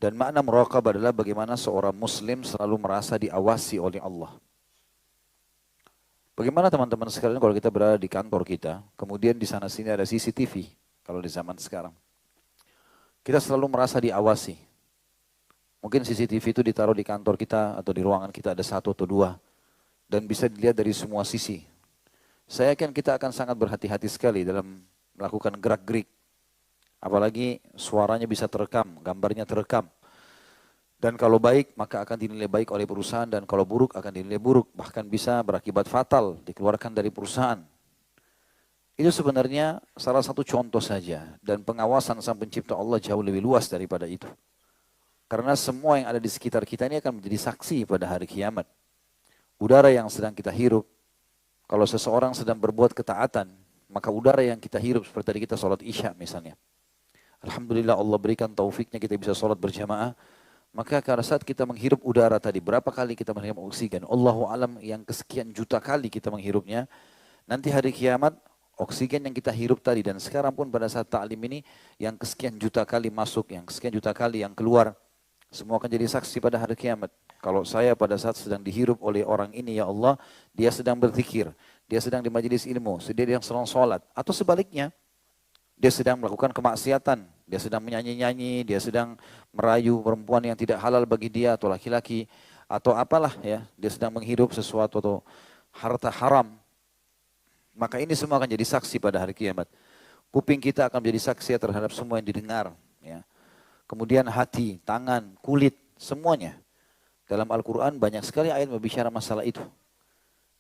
Dan makna muraqabah adalah bagaimana seorang muslim selalu merasa diawasi oleh Allah. Bagaimana teman-teman sekalian kalau kita berada di kantor kita, kemudian di sana sini ada CCTV, kalau di zaman sekarang. Kita selalu merasa diawasi. Mungkin CCTV itu ditaruh di kantor kita atau di ruangan kita ada satu atau dua. Dan bisa dilihat dari semua sisi. Saya yakin kita akan sangat berhati-hati sekali dalam melakukan gerak-gerik. Apalagi suaranya bisa terekam, gambarnya terekam. Dan kalau baik, maka akan dinilai baik oleh perusahaan. Dan kalau buruk, akan dinilai buruk. Bahkan bisa berakibat fatal, dikeluarkan dari perusahaan. Itu sebenarnya salah satu contoh saja. Dan pengawasan Sang Pencipta Allah jauh lebih luas daripada itu. Karena semua yang ada di sekitar kita ini akan menjadi saksi pada hari kiamat. Udara yang sedang kita hirup, kalau seseorang sedang berbuat ketaatan, maka udara yang kita hirup seperti tadi kita sholat isya misalnya. Alhamdulillah Allah berikan taufiknya kita bisa sholat berjamaah. Maka pada saat kita menghirup udara tadi, berapa kali kita menghirup oksigen? Allahu alam yang kesekian juta kali kita menghirupnya. Nanti hari kiamat, oksigen yang kita hirup tadi dan sekarang pun pada saat ta'lim ini, yang kesekian juta kali masuk, yang kesekian juta kali yang keluar, semua akan jadi saksi pada hari kiamat. Kalau saya pada saat sedang dihirup oleh orang ini, ya Allah, dia sedang berzikir, dia sedang di majelis ilmu, dia sedang sholat, atau sebaliknya, dia sedang melakukan kemaksiatan, dia sedang menyanyi-nyanyi, dia sedang merayu perempuan yang tidak halal bagi dia atau laki-laki, atau apalah ya, dia sedang menghirup sesuatu atau harta haram. Maka ini semua akan jadi saksi pada hari kiamat. Kuping kita akan menjadi saksi terhadap semua yang didengar. Ya. Kemudian hati, tangan, kulit, semuanya. Dalam Al-Quran banyak sekali ayat berbicara masalah itu.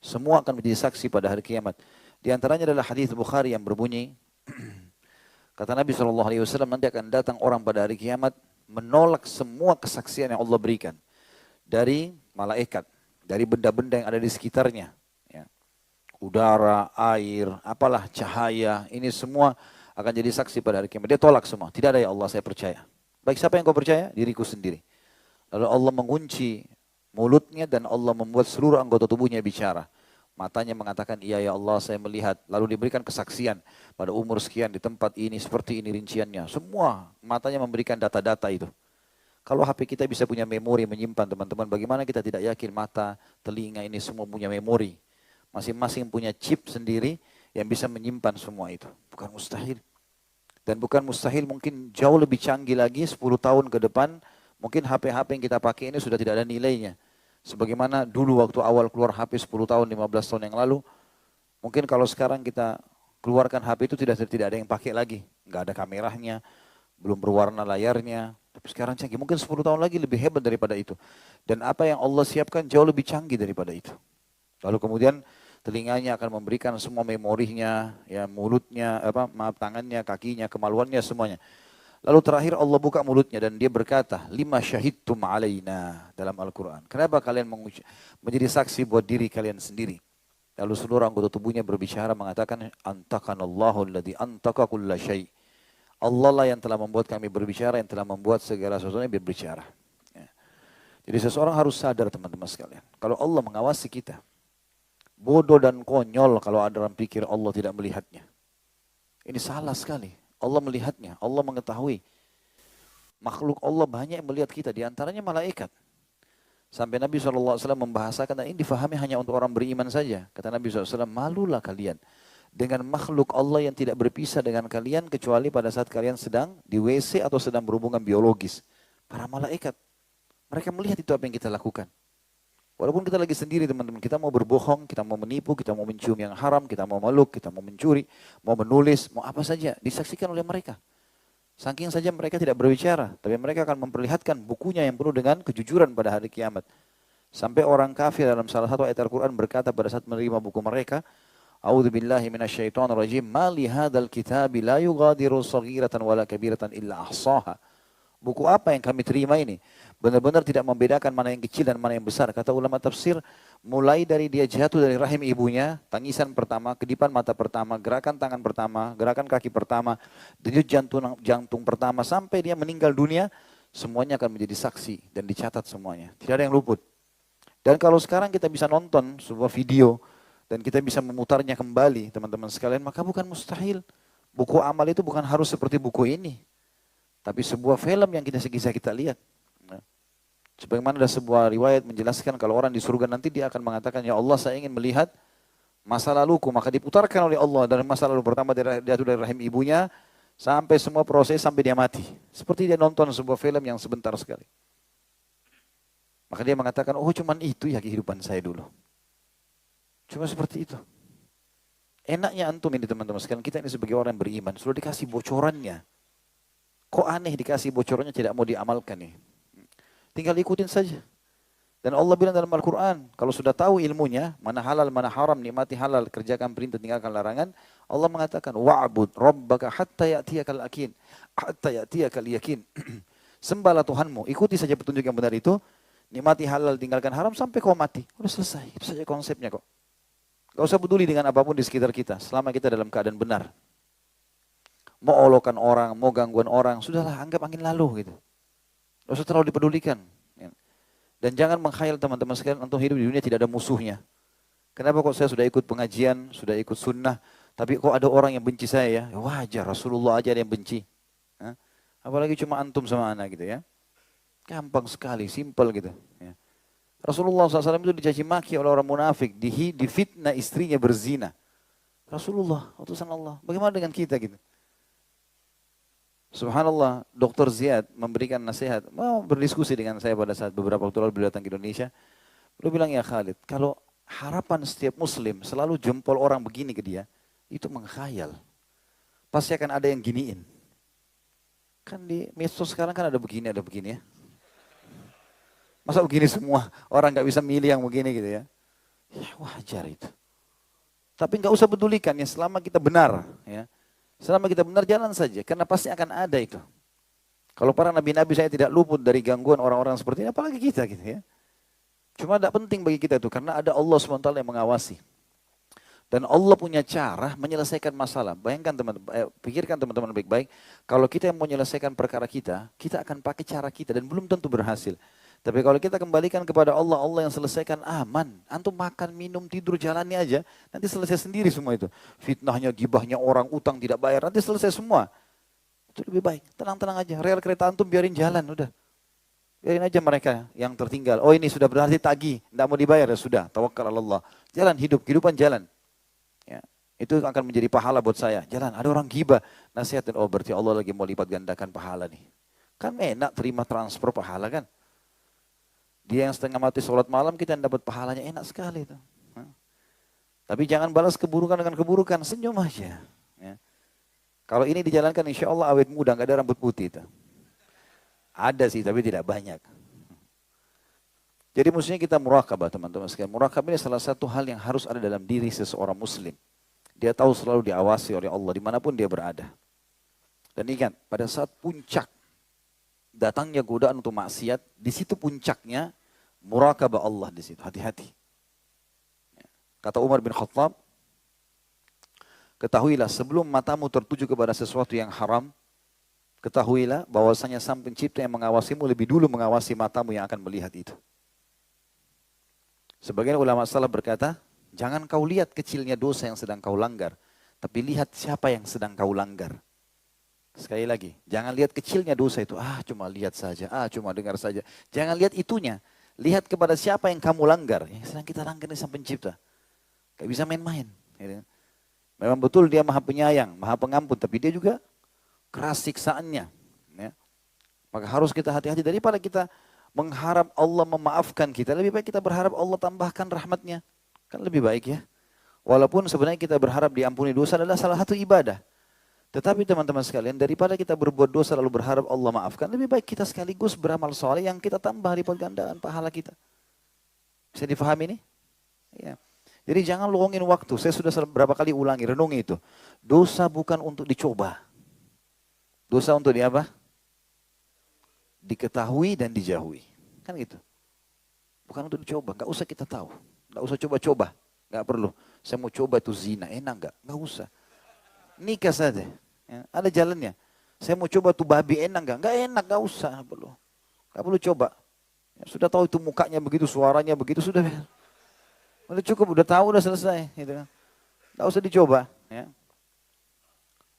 Semua akan menjadi saksi pada hari kiamat. Di antaranya adalah hadis Bukhari yang berbunyi, kata Nabi SAW, nanti akan datang orang pada hari kiamat menolak semua kesaksian yang Allah berikan. Dari malaikat, dari benda-benda yang ada di sekitarnya. Ya. Udara, air, apalah cahaya, ini semua akan jadi saksi pada hari kiamat. Dia tolak semua, tidak ada ya Allah saya percaya. Baik siapa yang kau percaya? Diriku sendiri. Lalu Allah mengunci mulutnya dan Allah membuat seluruh anggota tubuhnya bicara. Matanya mengatakan, iya ya Allah saya melihat. Lalu diberikan kesaksian pada umur sekian di tempat ini, seperti ini rinciannya. Semua matanya memberikan data-data itu. Kalau HP kita bisa punya memori menyimpan teman-teman, bagaimana kita tidak yakin mata, telinga ini semua punya memori. Masing-masing punya chip sendiri yang bisa menyimpan semua itu. Bukan mustahil. Dan bukan mustahil mungkin jauh lebih canggih lagi 10 tahun ke depan, mungkin HP-HP yang kita pakai ini sudah tidak ada nilainya. Sebagaimana dulu waktu awal keluar HP 10 tahun, 15 tahun yang lalu, mungkin kalau sekarang kita keluarkan HP itu tidak ada yang pakai lagi. Nggak ada kameranya, belum berwarna layarnya. Tapi sekarang canggih, mungkin 10 tahun lagi lebih hebat daripada itu. Dan apa yang Allah siapkan jauh lebih canggih daripada itu. Lalu kemudian telinganya akan memberikan semua memorinya, ya mulutnya, tangannya, kakinya, kemaluannya, semuanya. Lalu terakhir Allah buka mulutnya dan dia berkata, lima syahidtum alaina dalam Al-Quran. Kenapa kalian menjadi saksi buat diri kalian sendiri? Lalu seluruh anggota tubuhnya berbicara mengatakan, antakanallahu alladhi antaka kulla syai'. Allah lah yang telah membuat kami berbicara, yang telah membuat segala sesuatunya berbicara. Ya. Jadi seseorang harus sadar teman-teman sekalian. Kalau Allah mengawasi kita, bodoh dan konyol kalau ada orang pikir Allah tidak melihatnya. Ini salah sekali. Allah melihatnya, Allah mengetahui. Makhluk Allah banyak yang melihat kita, diantaranya malaikat. Sampai Nabi SAW membahasakan, dan ini difahami hanya untuk orang beriman saja. Kata Nabi SAW, malulah kalian dengan makhluk Allah yang tidak berpisah dengan kalian, kecuali pada saat kalian sedang di WC atau sedang berhubungan biologis. Para malaikat, mereka melihat itu apa yang kita lakukan. Walaupun kita lagi sendiri teman-teman, kita mau berbohong, kita mau menipu, kita mau mencium yang haram, kita mau meluk, kita mau mencuri, mau menulis, mau apa saja, disaksikan oleh mereka. Saking saja mereka tidak berbicara, tapi mereka akan memperlihatkan bukunya yang penuh dengan kejujuran pada hari kiamat. Sampai orang kafir dalam salah satu ayat Al-Quran berkata pada saat menerima buku mereka, A'udzubillahi minasyaitonirrajim, ma li hadzal kitabi la yughadiru shaghiratan wala kabiratan illa ahsaha. Buku apa yang kami terima ini? Benar-benar tidak membedakan mana yang kecil dan mana yang besar. Kata ulama tafsir, mulai dari dia jatuh dari rahim ibunya, tangisan pertama, kedipan mata pertama, gerakan tangan pertama, gerakan kaki pertama, denyut jantung pertama, sampai dia meninggal dunia, semuanya akan menjadi saksi dan dicatat semuanya. Tidak ada yang luput. Dan kalau sekarang kita bisa nonton sebuah video, dan kita bisa memutarnya kembali, teman-teman sekalian, maka bukan mustahil. Buku amal itu bukan harus seperti buku ini. Tapi sebuah film yang bisa kita lihat. Nah, sebagaimana ada sebuah riwayat menjelaskan kalau orang di surga nanti dia akan mengatakan, ya Allah saya ingin melihat masa laluku. Maka diputarkan oleh Allah dari masa lalu pertama dia itu dari rahim ibunya sampai semua proses sampai dia mati. Seperti dia nonton sebuah film yang sebentar sekali. Maka dia mengatakan, oh cuman itu ya kehidupan saya dulu. Cuma seperti itu. Enaknya antum ini teman-teman sekalian, kita ini sebagai orang yang beriman, sudah dikasih bocorannya. Kok aneh dikasih bocorannya tidak mau diamalkan nih. Tinggal ikutin saja. Dan Allah bilang dalam Al-Quran, kalau sudah tahu ilmunya, mana halal, mana haram, nikmati halal, kerjakan perintah, tinggalkan larangan, Allah mengatakan, wa'bud rabbaka hatta ya'tiyakal yakin. Hatta ya'tiyakal yakin. Sembahlah Tuhanmu, ikuti saja petunjuk yang benar itu, nikmati halal, tinggalkan haram, sampai kau mati. Udah selesai, itu saja konsepnya kok. Gak usah peduli dengan apapun di sekitar kita, selama kita dalam keadaan benar. Mau olokan orang, mau gangguan orang, sudahlah anggap angin lalu gitu. Gak usah terlalu dipedulikan. Dan jangan mengkhayal teman-teman sekalian, untuk hidup di dunia tidak ada musuhnya. Kenapa kok saya sudah ikut pengajian, sudah ikut sunnah, tapi kok ada orang yang benci saya ya? Ya wajar, Rasulullah aja ada yang benci. Hah? Apalagi cuma antum sama anak gitu ya. Gampang sekali, simpel gitu. Ya. Rasulullah SAW itu dicaci maki oleh orang munafik, difitnah istrinya berzina. Rasulullah, utusan Allah. Bagaimana dengan kita gitu? Subhanallah, Dr. Ziyad memberikan nasihat, mau berdiskusi dengan saya pada saat beberapa waktu lalu beliau datang ke Indonesia. Beliau bilang, ya Khalid, kalau harapan setiap muslim selalu jempol orang begini ke dia, itu mengkhayal. Pasti akan ada yang giniin. Kan di medsos sekarang kan ada begini ya. Masa begini semua, orang nggak bisa milih yang begini gitu ya. Ya wajar itu. Tapi nggak usah pedulikan ya, selama kita benar ya. Selama kita benar jalan saja, karena pasti akan ada itu. Kalau para nabi-nabi saya tidak luput dari gangguan orang-orang seperti ini, apalagi kita gitu ya. Cuma tidak penting bagi kita itu, karena ada Allah SWT yang mengawasi. Dan Allah punya cara menyelesaikan masalah. Bayangkan teman-teman, pikirkan teman-teman baik-baik. Kalau kita yang mau menyelesaikan perkara kita akan pakai cara kita dan belum tentu berhasil. Tapi kalau kita kembalikan kepada Allah, Allah yang selesaikan aman. Antum makan, minum, tidur, jalani aja. Nanti selesai sendiri semua itu. Fitnahnya, gibahnya orang, utang tidak bayar. Nanti selesai semua. Itu lebih baik. Tenang-tenang aja. Rel kereta antum biarin jalan. Udah. Biarin aja mereka yang tertinggal. Oh ini sudah berarti tagih. Tidak mau dibayar. Ya sudah. Tawakkal Allah. Jalan hidup. Kehidupan jalan. Ya. Itu akan menjadi pahala buat saya. Jalan. Ada orang gibah. Nasihatin. Oh berarti Allah lagi mau lipat gandakan pahala nih. Kan enak terima transfer pahala kan. Dia yang setengah mati sholat malam, kita yang dapat pahalanya, enak sekali itu. Tapi jangan balas keburukan dengan keburukan, senyum aja. Ya. Kalau ini dijalankan insya Allah awet muda, nggak ada rambut putih itu. Ada sih, tapi tidak banyak. Jadi mestinya kita murakabah teman-teman sekalian. Murakabah ini salah satu hal yang harus ada dalam diri seseorang muslim. Dia tahu selalu diawasi oleh Allah dimanapun dia berada. Dan ingat, pada saat puncak datangnya godaan untuk maksiat, di situ puncaknya murakabah Allah di situ. Hati-hati. Kata Umar bin Khattab, ketahuilah sebelum matamu tertuju kepada sesuatu yang haram, ketahuilah bahwasanya Sang Pencipta yang mengawasimu lebih dulu mengawasi matamu yang akan melihat itu. Sebagian ulama salaf berkata, jangan kau lihat kecilnya dosa yang sedang kau langgar, tapi lihat siapa yang sedang kau langgar. Sekali lagi, jangan lihat kecilnya dosa itu. Cuma lihat saja, cuma dengar saja. Jangan lihat itunya. Lihat kepada siapa yang kamu langgar. Yang sedang kita langgar ini Sang Pencipta. Gak bisa main-main. Memang betul dia maha penyayang, maha pengampun. Tapi dia juga keras siksaannya. Ya. Maka harus kita hati-hati. Daripada kita mengharap Allah memaafkan kita, lebih baik kita berharap Allah tambahkan rahmatnya. Kan lebih baik ya. Walaupun sebenarnya kita berharap diampuni dosa adalah salah satu ibadah. Tetapi teman-teman sekalian, daripada kita berbuat dosa lalu berharap Allah maafkan, lebih baik kita sekaligus beramal soleh yang kita tambah lipat gandaan pahala kita. Bisa difahami ini? Ya. Jadi jangan luangin waktu. Saya sudah berapa kali ulangi, renungi itu. Dosa bukan untuk dicoba. Dosa untuk apa? Diketahui dan dijauhi. Kan gitu. Bukan untuk dicoba, gak usah kita tahu. Gak usah coba-coba, gak perlu. Saya mau coba itu zina, enak gak? Gak usah. Nikah saja. Ya, ada jalannya. Saya mau coba tuh babi enak gak? Gak enak, gak usah. Gak perlu coba. Ya, sudah tahu itu mukanya begitu, suaranya begitu, sudah. Udah cukup, udah tahu, udah selesai. Gitu. Gak usah dicoba. Ya.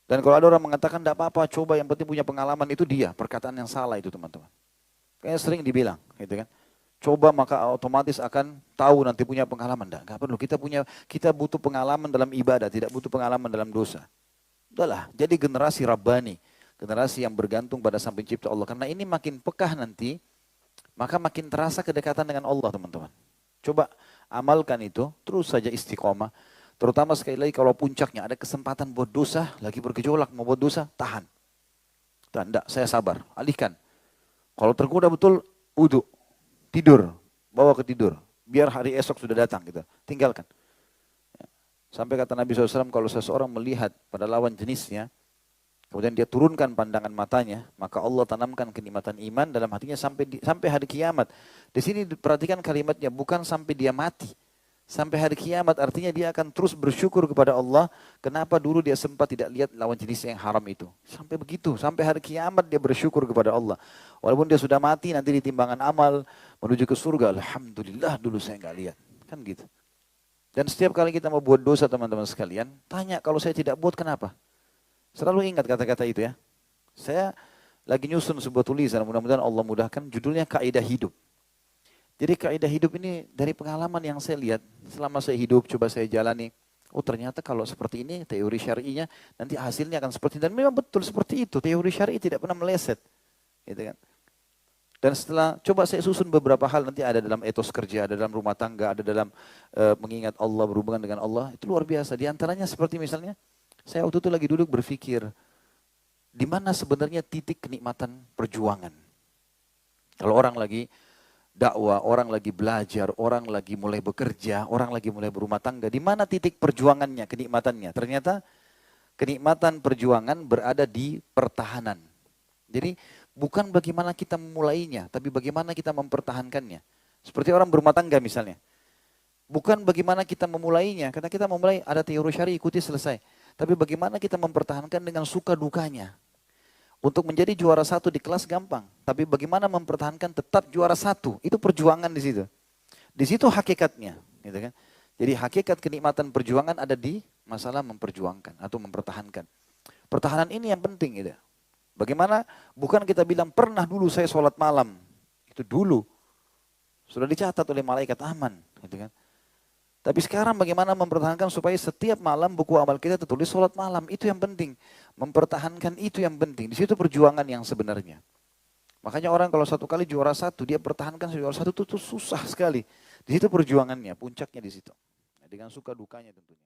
Dan kalau ada orang mengatakan tidak apa-apa, coba yang penting punya pengalaman, itu dia, perkataan yang salah itu teman-teman. Kayaknya sering dibilang, gitu kan. Coba maka otomatis akan tahu nanti punya pengalaman. Enggak perlu, kita butuh pengalaman dalam ibadah, tidak butuh pengalaman dalam dosa. Udahlah, jadi generasi Rabbani, generasi yang bergantung pada Sang Pencipta Allah. Karena ini makin pekah nanti, maka makin terasa kedekatan dengan Allah teman-teman. Coba amalkan itu, terus saja istiqomah. Terutama sekali lagi kalau puncaknya ada kesempatan buat dosa, lagi bergejolak mau buat dosa, tahan. Tahan, enggak, saya sabar, alihkan. Kalau tergoda betul, wudu, tidur, bawa ke tidur. Biar hari esok sudah datang gitu, tinggalkan. Sampai kata Nabi SAW, kalau seseorang melihat pada lawan jenisnya, kemudian dia turunkan pandangan matanya, maka Allah tanamkan kenikmatan iman dalam hatinya sampai hari kiamat. Di sini perhatikan kalimatnya, bukan sampai dia mati. Sampai hari kiamat artinya dia akan terus bersyukur kepada Allah. Kenapa dulu dia sempat tidak lihat lawan jenisnya yang haram itu. Sampai begitu, sampai hari kiamat dia bersyukur kepada Allah. Walaupun dia sudah mati nanti di timbangan amal menuju ke surga. Alhamdulillah dulu saya nggak lihat. Kan gitu. Dan setiap kali kita mau buat dosa teman-teman sekalian, tanya kalau saya tidak buat kenapa? Selalu ingat kata-kata itu ya. Saya lagi nyusun sebuah tulisan, mudah-mudahan Allah mudahkan, judulnya Kaidah Hidup. Jadi kaidah hidup ini dari pengalaman yang saya lihat, selama saya hidup, coba saya jalani. Oh ternyata kalau seperti ini, teori syar'inya, nanti hasilnya akan seperti ini. Dan memang betul seperti itu, teori syar'i tidak pernah meleset. Gitu kan. Dan setelah, coba saya susun beberapa hal, nanti ada dalam etos kerja, ada dalam rumah tangga, ada dalam mengingat Allah, berhubungan dengan Allah. Itu luar biasa. Di antaranya seperti misalnya, saya waktu itu lagi duduk berpikir, di mana sebenarnya titik kenikmatan perjuangan. Kalau orang lagi dakwah, orang lagi belajar, orang lagi mulai bekerja, orang lagi mulai berumah tangga. Di mana titik perjuangannya, kenikmatannya? Ternyata kenikmatan perjuangan berada di pertahanan. Jadi bukan bagaimana kita memulainya, tapi bagaimana kita mempertahankannya. Seperti orang berumah tangga misalnya. Bukan bagaimana kita memulainya, karena kita memulai ada teori syari ikuti selesai. Tapi bagaimana kita mempertahankan dengan suka dukanya. Untuk menjadi juara satu di kelas gampang, tapi bagaimana mempertahankan tetap juara satu, itu perjuangan di situ. Di situ hakikatnya, gitu kan? Jadi hakikat kenikmatan perjuangan ada di masalah memperjuangkan atau mempertahankan. Pertahanan ini yang penting, gitu. Bagaimana? Bukan kita bilang pernah dulu saya sholat malam, itu dulu sudah dicatat oleh malaikat aman, gitu kan? Tapi sekarang bagaimana mempertahankan supaya setiap malam buku amal kita tertulis sholat malam. Itu yang penting. Mempertahankan itu yang penting. Di situ perjuangan yang sebenarnya. Makanya orang kalau satu kali juara satu, dia pertahankan juara satu itu susah sekali. Di situ perjuangannya, puncaknya di situ. Dengan suka dukanya tentunya.